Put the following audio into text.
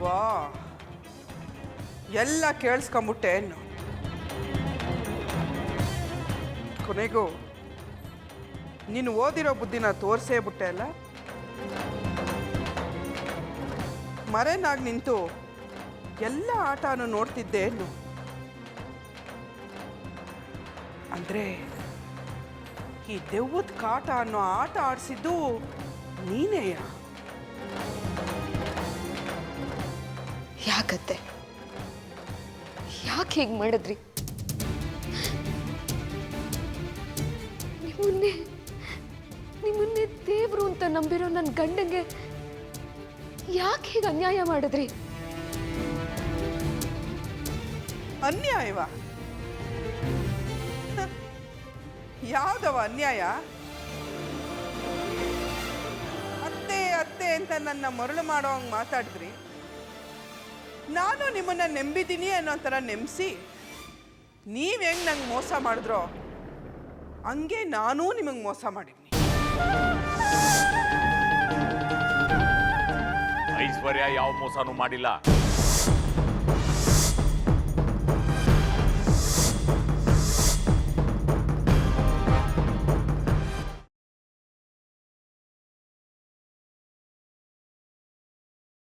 ವಾ, ಎಲ್ಲ ಕೇಳಿಸ್ಕೊಂಬಿಟ್ಟೆ ಏನು? ಕೊನೆಗೂ ನೀನು ಓದಿರೋ ಬುದ್ಧಿನ ತೋರಿಸೇ ಬಿಟ್ಟೆ ಅಲ್ಲ. ಮರೆನಾಗಿ ನಿಂತು ಎಲ್ಲ ಆಟನೂ ನೋಡ್ತಿದ್ದೆ ಏನು? ಅಂದರೆ ಈ ದೆವ್ವದ ಕಾಟ ಅನ್ನೋ ಆಟ ಆಡಿಸಿದ್ದು ನೀನೇಯ? ಯಾಕತ್ತೆ? ಯಾಕೆ ಹೀಗೆ ಮಾಡಿದ್ರಿ? ನಿಮ್ಮನ್ನೇ ದೇವ್ರು ಅಂತ ನಂಬಿರೋ ನನ್ನ ಗಂಡಂಗೆ ಯಾಕೆ ಹೀಗೆ ಅನ್ಯಾಯ ಮಾಡಿದ್ರಿ? ಅನ್ಯಾಯವ? ಯಾವ್ದವ ಅನ್ಯಾಯ? ಅತ್ತೆ ಅತ್ತೆ ಅಂತ ನನ್ನ ಮರಳು ಮಾಡೋ ಹಂಗೆ ಮಾತಾಡಿದ್ರಿ. ನಾನು ನಿಮ್ಮನ್ನ ನೆಂಬಿದ್ದೀನಿ ಅನ್ನೋ ಥರ ನೆಮ್ಸಿ ನೀವು ಹೆಂಗೆ ನಂಗೆ ಮೋಸ ಮಾಡಿದ್ರೋ ಹಂಗೆ ನಾನೂ ನಿಮಗೆ ಮೋಸ ಮಾಡಿದ್ದೀನಿ. ಐಶ್ವರ್ಯ ಯಾವ ಮೋಸನೂ ಮಾಡಿಲ್ಲ.